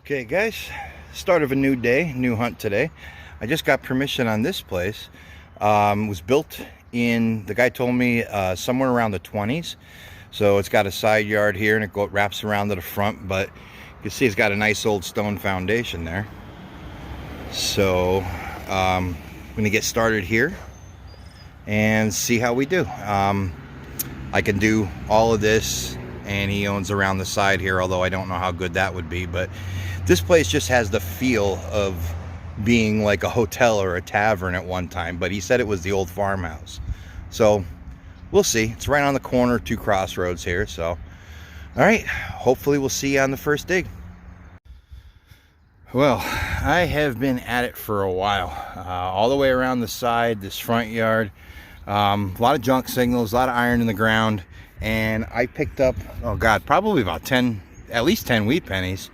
Okay guys, start of a new day, new hunt today. I just got permission on this place. It was built in, the guy told me, somewhere around the 20s. So it's got a side yard here and it wraps around to the front, but you can see it's got a nice old stone foundation there. So I'm gonna get started here and see how we do. I can do all of this, and he owns around the side here, although I don't know how good that would be. But this place just has the feel of being like a hotel or a tavern at one time, but he said it was the old farmhouse. So we'll see. It's right on the corner, two crossroads here. So all right, hopefully we'll see you on the first dig. Well, I have been at it for a while, all the way around the side, this front yard. A lot of junk signals, a lot of iron in the ground, and I picked up, oh god, probably about 10, at least 10 wheat pennies.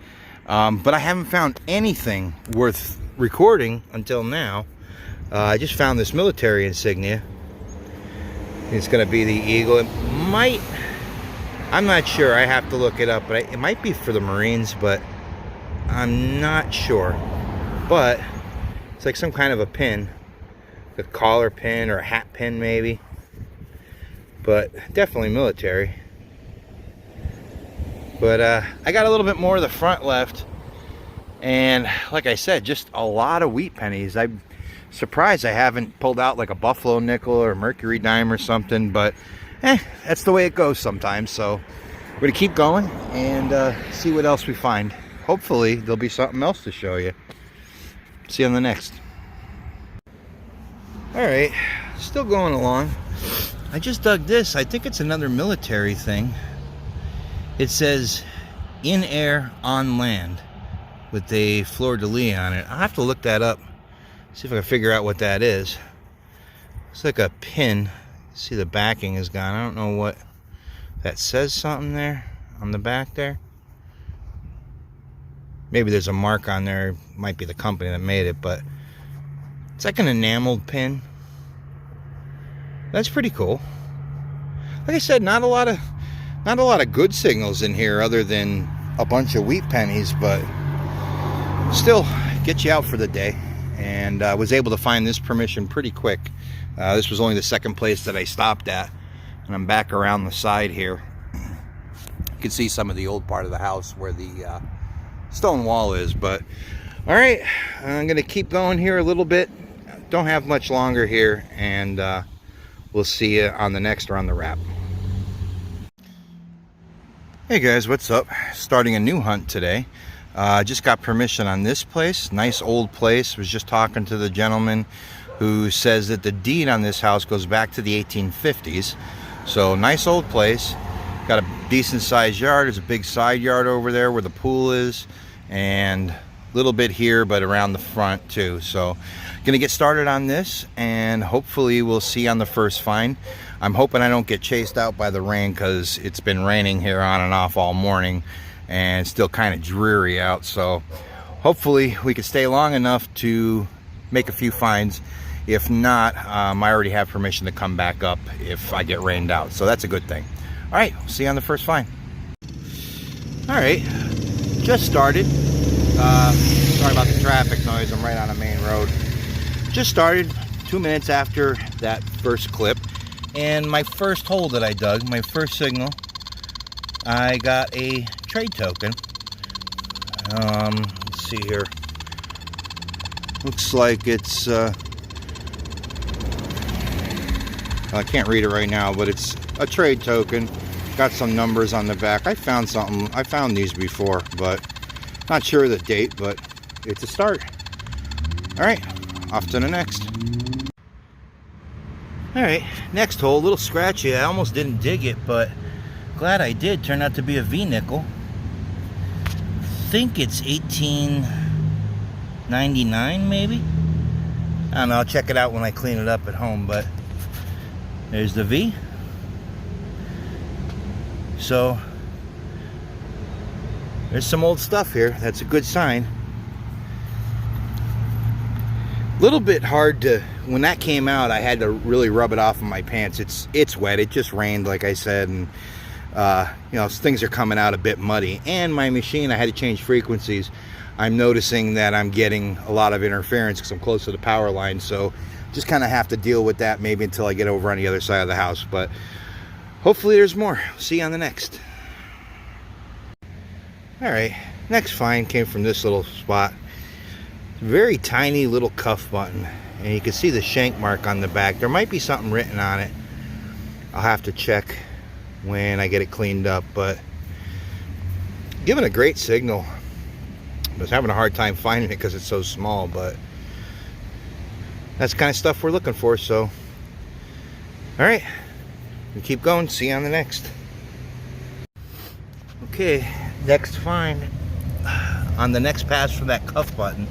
But I haven't found anything worth recording until now. I just found this military insignia. It's going to be the eagle. It might, I'm not sure, I have to look it up, but it might be for the Marines, but I'm not sure. But it's like some kind of a pin, a collar pin or a hat pin maybe, but definitely military. But I got a little bit more of the front left, and like I said, just a lot of wheat pennies. I'm surprised I haven't pulled out like a buffalo nickel or a mercury dime or something, but that's the way it goes sometimes. So we're gonna keep going and see what else we find. Hopefully there'll be something else to show you. See you on the next. All right, still going along. I just dug this. I think it's another military thing. It says in air, on land, with a fleur-de-lis on it. I'll have to look that up, see if I can figure out what that is. It's like a pin. See, the backing is gone. I don't know what that says. Something there on the back there. Maybe there's a mark on there. It might be the company that made it, but it's like an enameled pin. That's pretty cool. Like I said, not a lot of good signals in here other than a bunch of wheat pennies, but still get you out for the day. And I was able to find this permission pretty quick. This was only the second place that I stopped at, and I'm back around the side here. You can see some of the old part of the house where the stone wall is. But all right, I'm gonna keep going here a little bit. Don't have much longer here, and we'll see you on the next or on the wrap. Hey guys, what's up? Starting a new hunt today. Just got permission on this place. Nice old place. Was just talking to the gentleman who says that the deed on this house goes back to the 1850s. So nice old place. Got a decent sized yard. There's a big side yard over there where the pool is, and a little bit here, but around the front too. So gonna get started on this, and hopefully we'll see on the first find. I'm hoping I don't get chased out by the rain, because it's been raining here on and off all morning, and it's still kind of dreary out. So hopefully we can stay long enough to make a few finds. If not, I already have permission to come back up if I get rained out, so that's a good thing. All right, see you on the first find. All right, just started. Sorry about the traffic noise. I'm right on a main road. Just started 2 minutes after that first clip, and my first hole that I dug, my first signal, I got a trade token. Let's see here. Looks like it's I can't read it right now, but it's a trade token. Got some numbers on the back. I found something. I found these before, but not sure of the date, but it's a start. All right, off to the next. All right, next hole, a little scratchy. I almost didn't dig it, but glad I did. Turned out to be a V-nickel. I think it's 1899 maybe. I don't know, I'll check it out when I clean it up at home, but there's the V. So there's some old stuff here. That's a good sign. Little bit hard to, when that came out, I had to really rub it off of my pants. It's wet. It just rained, like I said, and You know, things are coming out a bit muddy. And my machine, I had to change frequencies. I'm noticing that I'm getting a lot of interference because I'm close to the power line. So just kind of have to deal with that maybe until I get over on the other side of the house. But hopefully there's more. See you on the next. All right, next find came from this little spot. Very tiny little cuff button. And you can see the shank mark on the back. There might be something written on it. I'll have to check when I get it cleaned up, but giving a great signal. I was having a hard time finding it because it's so small, but that's the kind of stuff we're looking for. So all right, we keep going. See you on the next. Okay, next find on the next pass from that cuff button,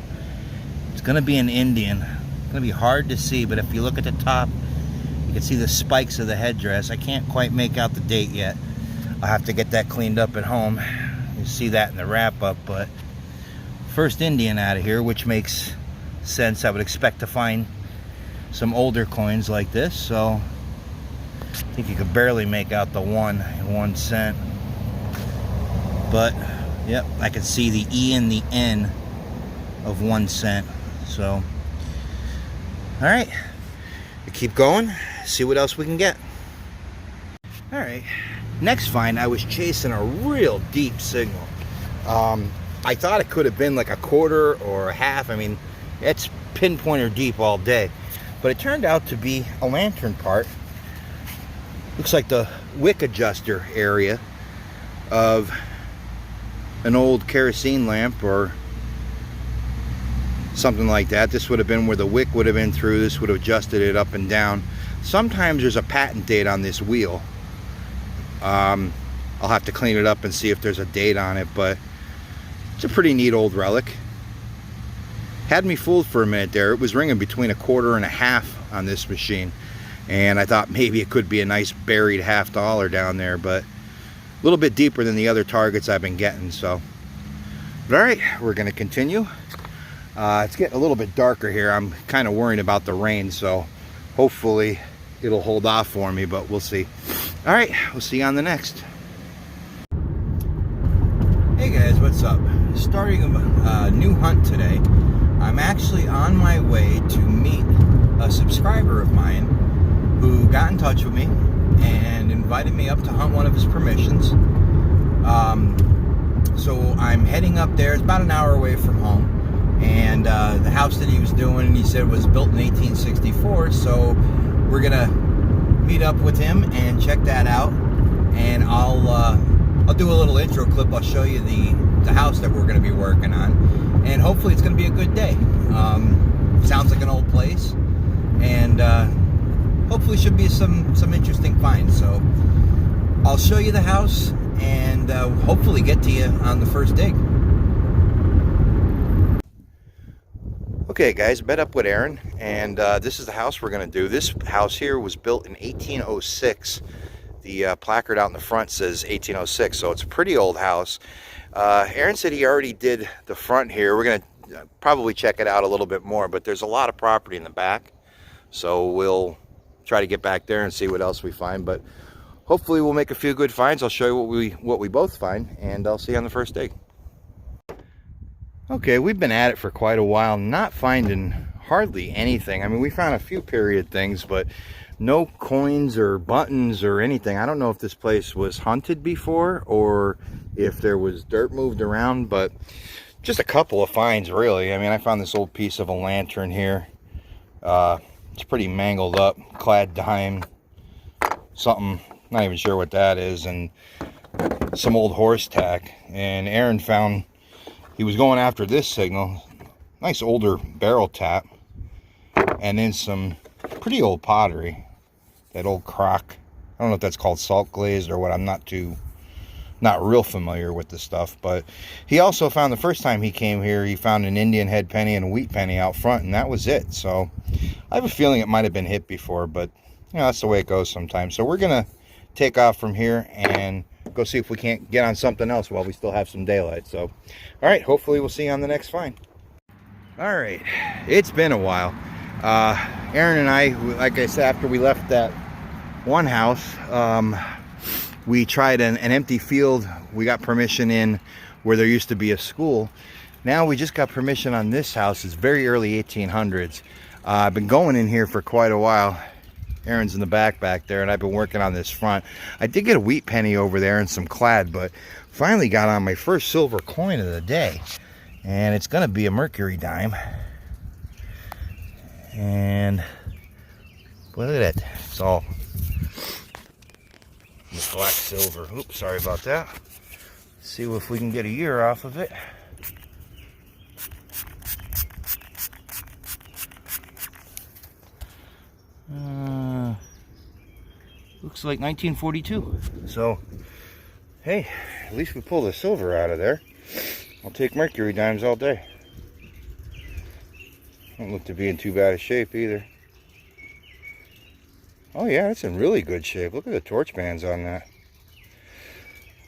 it's gonna be an Indian. It's gonna be hard to see, but if you look at the top, you can see the spikes of the headdress. I can't quite make out the date yet. I'll have to get that cleaned up at home. You see that in the wrap up, but first Indian out of here, which makes sense. I would expect to find some older coins like this. So I think you could barely make out the 1 cent. But yep, I can see the E and the N of 1 cent. So all right, we keep going, see what else we can get. All right, next find, I was chasing a real deep signal. I thought it could have been like a quarter or a half. I mean, it's pinpointer deep all day, but it turned out to be a lantern part. Looks like the wick adjuster area of an old kerosene lamp or something like that. This would have been where the wick would have been through. This would have adjusted it up and down. Sometimes there's a patent date on this wheel. I'll have to clean it up and see if there's a date on it, but it's a pretty neat old relic. Had me fooled for a minute there. It was ringing between a quarter and a half on this machine, and I thought maybe it could be a nice buried $50 down there, but a little bit deeper than the other targets I've been getting. So but all right, we're going to continue. It's getting a little bit darker here. I'm kind of worrying about the rain, so hopefully it'll hold off for me, but we'll see. All right, we'll see you on the next. Hey guys, what's up? Starting a new hunt today. I'm actually on my way to meet a subscriber of mine who got in touch with me and invited me up to hunt one of his permissions. So I'm heading up there. It's about an hour away from home, and the house that he was doing, he said, was built in 1864. So we're gonna meet up with him and check that out, and I'll do a little intro clip. I'll show you the house that we're going to be working on, and hopefully it's going to be a good day. Sounds like an old place, and hopefully should be some interesting finds. So I'll show you the house and hopefully get to you on the first dig. Okay guys, met up with Aaron, and this is the house we're going to do. This house here was built in 1806. The placard out in the front says 1806, so it's a pretty old house. Aaron said he already did the front here. We're going to probably check it out a little bit more, but there's a lot of property in the back, so we'll try to get back there and see what else we find. But hopefully we'll make a few good finds. I'll show you what we both find, and I'll see you on the first dig. Okay, we've been at it for quite a while, not finding hardly anything. I mean, we found a few period things, but no coins or buttons or anything. I don't know if this place was hunted before or if there was dirt moved around, but just a couple of finds really. I mean, I found this old piece of a lantern here. It's pretty mangled up, clad dime, something, not even sure what that is, and some old horse tack. And Aaron found, he was going after this signal, nice older barrel tap, and then some pretty old pottery. That old crock. I don't know if that's called salt glazed or what. I'm not real familiar with the stuff. But he also found, the first time he came here, he found an Indian head penny and a wheat penny out front, and that was it. So I have a feeling it might have been hit before, but you know, that's the way it goes sometimes. So we're gonna take off from here and go see if we can't get on something else while we still have some daylight. So all right, hopefully we'll see you on the next find. All right, it's been a while. Aaron and I, like I said, after we left that one house, we tried an empty field. We got permission in where there used to be a school. Now we just got permission on this house. It's very early 1800s. I've been going in here for quite a while. Aaron's in the back there, and I've been working on this front. I did get a wheat penny over there and some clad, but finally got on my first silver coin of the day. And it's gonna be a mercury dime. And look at that. It's all black silver. Oops, sorry about that. See if we can get a year off of it. Looks like 1942. So, hey, at least we pulled the silver out of there. I'll take mercury dimes all day. Don't look to be in too bad a shape either. Oh yeah, it's in really good shape. Look at the torch bands on that.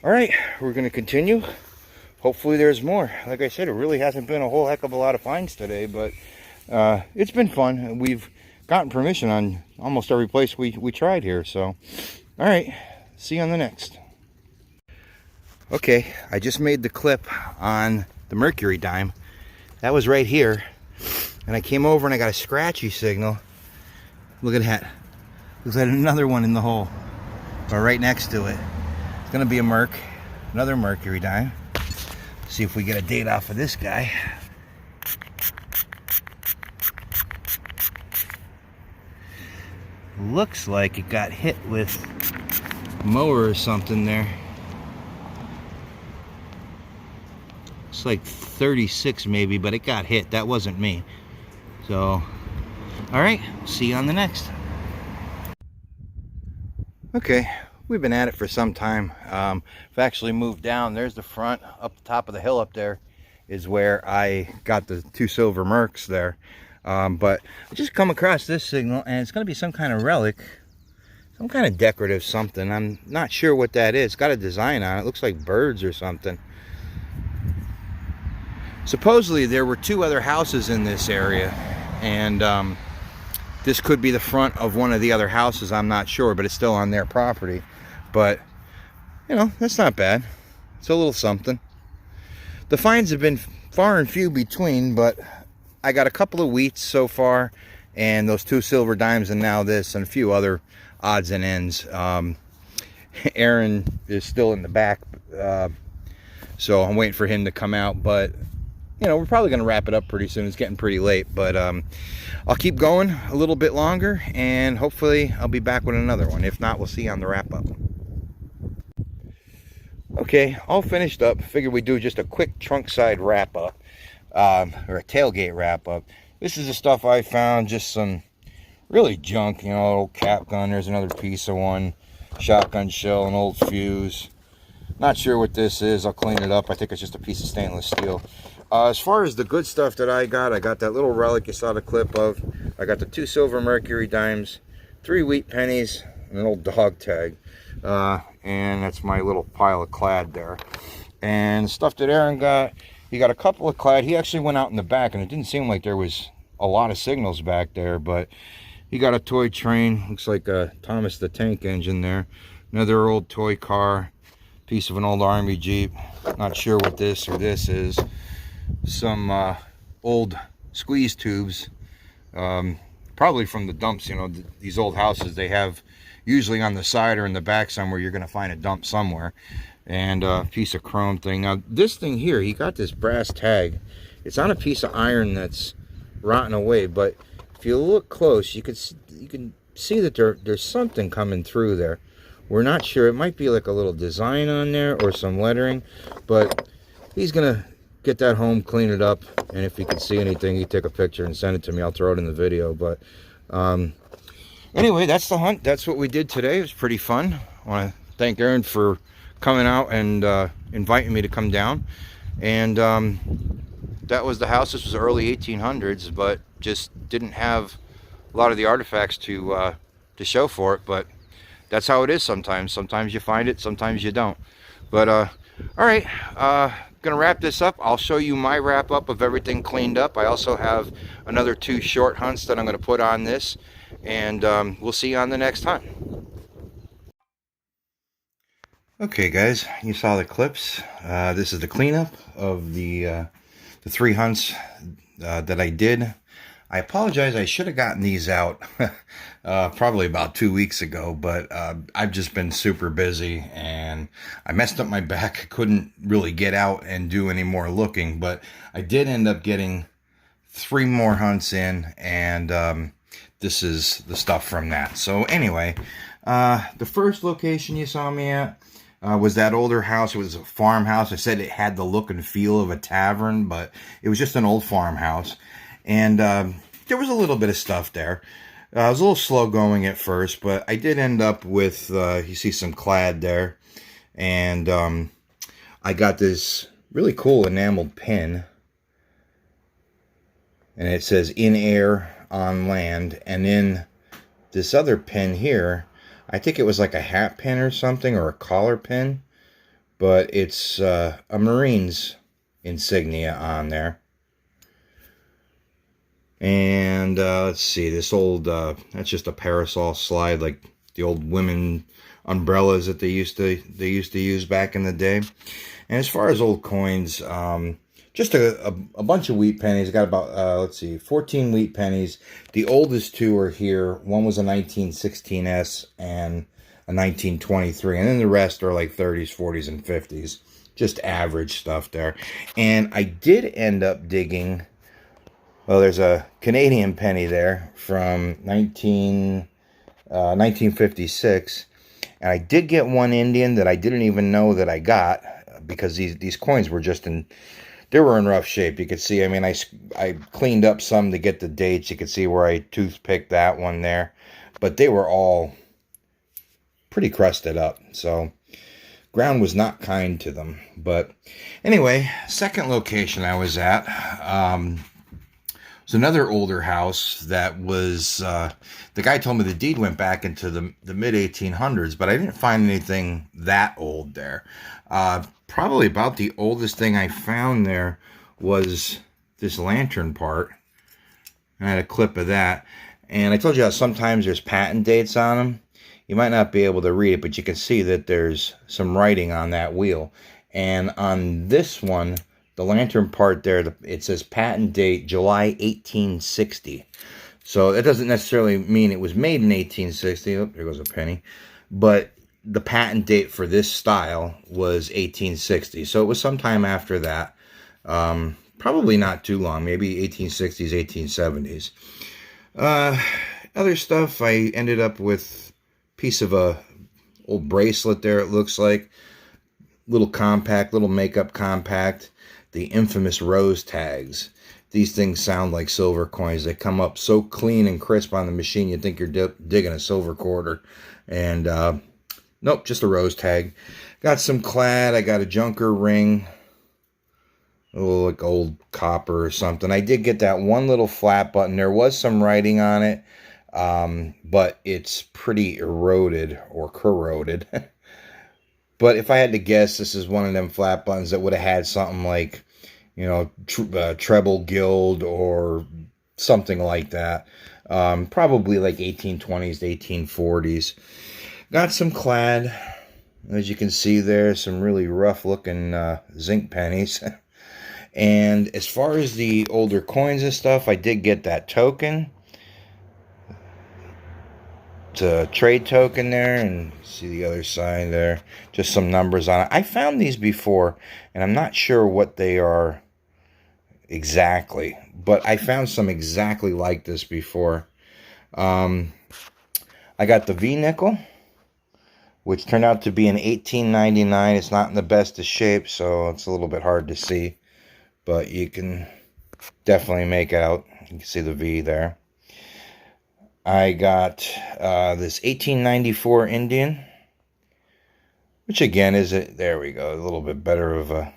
Alright, we're going to continue. Hopefully there's more. Like I said, it really hasn't been a whole heck of a lot of finds today, but it's been fun. We've gotten permission on almost every place we tried here. So, alright, see you on the next. Okay, I just made the clip on the mercury dime. That was right here. And I came over and I got a scratchy signal. Look at that. Looks like another one in the hole. Or right next to it. It's gonna be a another mercury dime. See if we get a date off of this guy. Looks like it got hit with a mower or something there. It's like 36 maybe, but it got hit. That wasn't me. So, alright, see you on the next. Okay, we've been at it for some time. I've actually moved down. There's the front. Up the top of the hill up there is where I got the 2 silver mercs there. But I just come across this signal, and it's going to be some kind of relic. Some kind of decorative something. I'm not sure what that is. It's got a design on it. It looks like birds or something. Supposedly there were 2 other houses in this area, and this could be the front of one of the other houses. I'm not sure, but it's still on their property. But you know, that's not bad. It's a little something. The finds have been far and few between, but I got a couple of wheats so far, and those 2 silver dimes, and now this, and a few other odds and ends. Aaron is still in the back, so I'm waiting for him to come out, but you know, we're probably going to wrap it up pretty soon. It's getting pretty late, but I'll keep going a little bit longer, and hopefully I'll be back with another one. If not, we'll see you on the wrap up. Okay, all finished up. Figured we'd do just a quick trunk side wrap up, or a tailgate wrap up. This is the stuff I found, just some really junk, you know, old cap gun. There's another piece of one, shotgun shell, an old fuse. Not sure what this is. I'll clean it up. I think it's just a piece of stainless steel. As far as the good stuff that I got that little relic you saw the clip of. I got the 2 silver mercury dimes, 3 wheat pennies, and an old dog tag. And that's my little pile of clad there. And stuff that Aaron got, he got a couple of clad. He actually went out in the back, and it didn't seem like there was a lot of signals back there, but he got a toy train. Looks like a Thomas the Tank engine there. Another old toy car, piece of an old army jeep. Not sure what this or this is. Some old squeeze tubes, probably from the dumps. You know, these old houses, they have usually on the side or in the back somewhere, you're going to find a dump somewhere. And a piece of chrome thing. Now this thing here, he got this brass tag. It's on a piece of iron that's rotten away, but if you look close, you can see that there's something coming through there. We're not sure. It might be like a little design on there or some lettering, but he's gonna get that home, clean it up, and if you can see anything, you take a picture and send it to me. I'll throw it in the video. But anyway, that's the hunt. That's what we did today. It was pretty fun. I want to thank Aaron for coming out and inviting me to come down. And that was the house. This was early 1800s, but just didn't have a lot of the artifacts to show for it. But that's how it is sometimes. Sometimes you find it, sometimes you don't. But all right, gonna wrap this up. I'll show you my wrap up of everything cleaned up. I also have another 2 short hunts that I'm gonna put on this, and we'll see you on the next hunt. Okay, guys, you saw the clips. This is the cleanup of the 3 hunts that I did. I apologize. I should have gotten these out probably about 2 weeks ago, but I've just been super busy and I messed up my back. I couldn't really get out and do any more looking, but I did end up getting 3 more hunts in, and this is the stuff from that. So anyway, the first location you saw me at was that older house. It was a farmhouse. I said it had the look and feel of a tavern, but it was just an old farmhouse. And there was a little bit of stuff there. I was a little slow going at first, but I did end up with, you see some clad there. And I got this really cool enameled pin. And it says in air, on land. And then this other pin here, I think it was like a hat pin or something, or a collar pin, but it's a Marines insignia on there. And let's see, this old, that's just a parasol slide, like the old women umbrellas that they used to use back in the day. And as far as old coins, just a bunch of wheat pennies. Got about, let's see, 14 wheat pennies. The oldest two are here. One was a 1916S and a 1923. And then the rest are like 30s, 40s, and 50s. Just average stuff there. And I did end up digging, well, there's a Canadian penny there from 1956. And I did get one Indian that I didn't even know that I got, because these coins were just in... They were in rough shape. You could see, I mean, I cleaned up some to get the dates. You could see where I toothpicked that one there. But they were all pretty crusted up. So, ground was not kind to them. But anyway, second location I was at was another older house that was... the guy told me the deed went back into the mid-1800s, but I didn't find anything that old there. Probably about the oldest thing I found there was this lantern part. I had a clip of that. And I told you how sometimes there's patent dates on them. You might not be able to read it, but you can see that there's some writing on that wheel. And on this one, the lantern part there, it says patent date July 1860. So that doesn't necessarily mean it was made in 1860. Oh, there goes a penny. But the patent date for this style was 1860. So it was sometime after that. Probably not too long. Maybe 1860s, 1870s. Other stuff, I ended up with a piece of a old bracelet there, it looks like. Little compact, little makeup compact. The infamous rose tags. These things sound like silver coins. They come up so clean and crisp on the machine, you'd think you're digging a silver quarter. And nope, just a rose tag. Got some clad. I got a junker ring. Oh, like old copper or something. I did get that one little flat button. There was some writing on it, but it's pretty eroded or corroded. But if I had to guess, this is one of them flat buttons that would have had something like, you know, treble gild or something like that. Probably like 1820s to 1840s. Got some clad. As you can see there, some really rough looking zinc pennies. And as far as the older coins and stuff, I did get that token. It's a trade token there, and see the other side there. Just some numbers on it. I found these before, and I'm not sure what they are exactly, but I found some exactly like this before. I got the V nickel, which turned out to be an 1899. It's not in the best of shape, so it's a little bit hard to see, but you can definitely make out. You can see the V there. I got this 1894 Indian, which again is there we go, a little bit better of a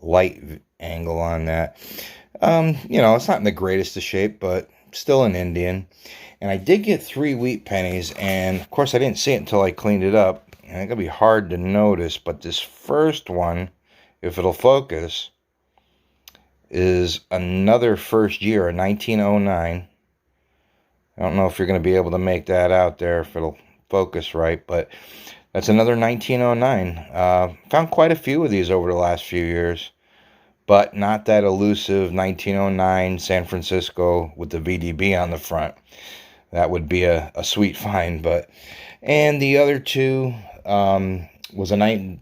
light angle on that. You know, it's not in the greatest of shape, but still an Indian. And I did get 3 wheat pennies, and of course I didn't see it until I cleaned it up. And it's gonna be hard to notice, but this first one, if it'll focus, is another first year, a 1909. I don't know if you're going to be able to make that out there, if it'll focus right, but That's another 1909. Found quite a few of these over the last few years, but not that elusive 1909 San Francisco with the VDB on the front. That would be a sweet find. But and the other two was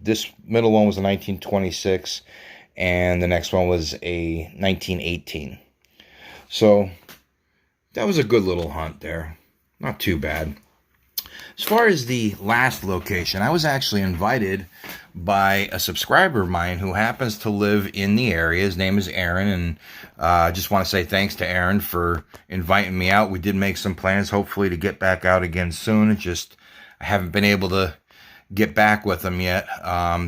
this middle one was a 1926, and the next one was a 1918. So that was a good little hunt there. Not too bad. As far as the last location, I was actually invited by a subscriber of mine who happens to live in the area. His name is Aaron, and I just want to say thanks to Aaron for inviting me out. We did make some plans, hopefully, to get back out again soon. It's just I haven't been able to get back with him yet.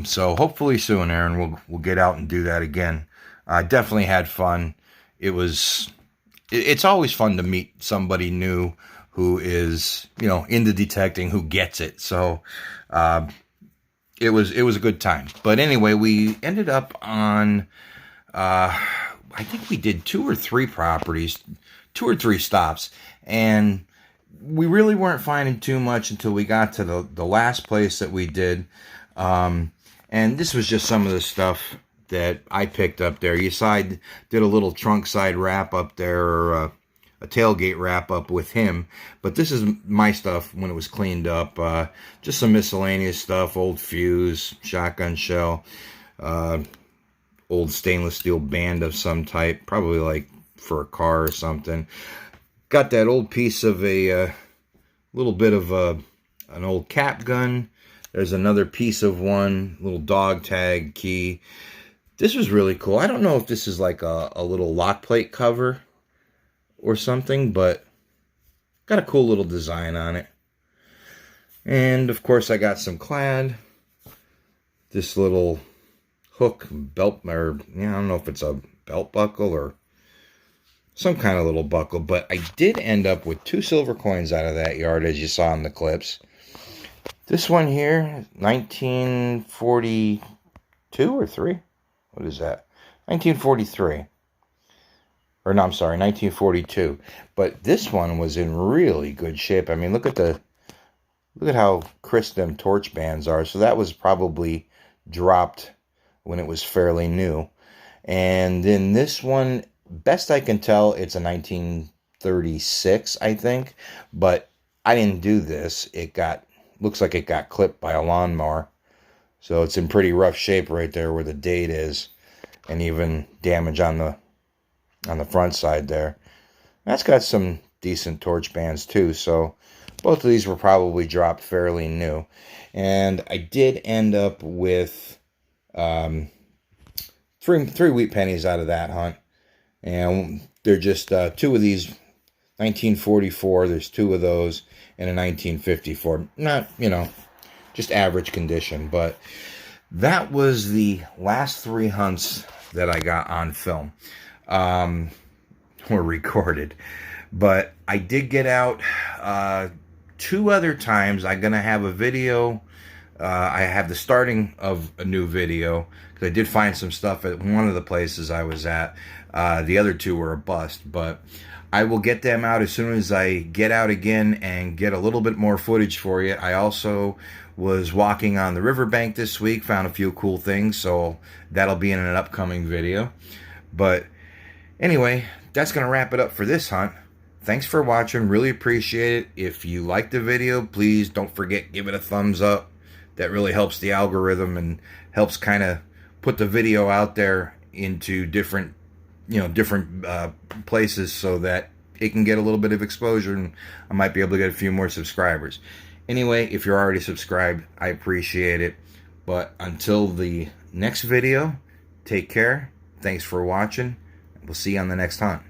So hopefully soon, Aaron, we'll get out and do that again. I definitely had fun. It's always fun to meet somebody new who is, into detecting, who gets it. So it was a good time. But anyway, we ended up on, I think we did 2 or 3 properties, 2 or 3 stops, and we really weren't finding too much until we got to the last place that we did. And this was just some of the stuff that I picked up there. Did a little trunk side wrap up there, or a tailgate wrap up with him. But this is my stuff when it was cleaned up. Just some miscellaneous stuff, old fuse, shotgun shell, old stainless steel band of some type, probably like for a car or something. Got that old piece of a little bit of an old cap gun. There's another piece of one, little dog tag key. This was really cool. I don't know if this is like a little lock plate cover or something, but got a cool little design on it. And of course I got some clad. This little hook belt, or I don't know if it's a belt buckle or some kind of little buckle, but I did end up with 2 silver coins out of that yard, as you saw in the clips. This one here, 1942 or 3? What is that? 1943. Or no, I'm sorry, 1942. But this one was in really good shape. I mean, look at how crisp them torch bands are. So that was probably dropped when it was fairly new. And then this one, best I can tell, it's a 1936, I think. But I didn't do this. Looks like it got clipped by a lawnmower. So it's in pretty rough shape right there where the date is. And even damage on the front side there. That's got some decent torch bands too, so both of these were probably dropped fairly new. And I did end up with 3 wheat pennies out of that hunt, and they're just 2 of these 1944. There's 2 of those, and a 1954. Not, just average condition, but that was the last 3 hunts that I got on film. Were recorded, but I did get out 2 other times. I'm gonna have a video. I have the starting of a new video because I did find some stuff at one of the places I was at. The other 2 were a bust, but I will get them out as soon as I get out again and get a little bit more footage for you. I also was walking on the riverbank this week, found a few cool things, so that'll be in an upcoming video. But anyway, that's going to wrap it up for this hunt. Thanks for watching. Really appreciate it. If you liked the video, please don't forget, give it a thumbs up. That really helps the algorithm and helps kind of put the video out there into different places so that it can get a little bit of exposure and I might be able to get a few more subscribers. Anyway, if you're already subscribed, I appreciate it. But until the next video, take care. Thanks for watching. We'll see you on the next hunt.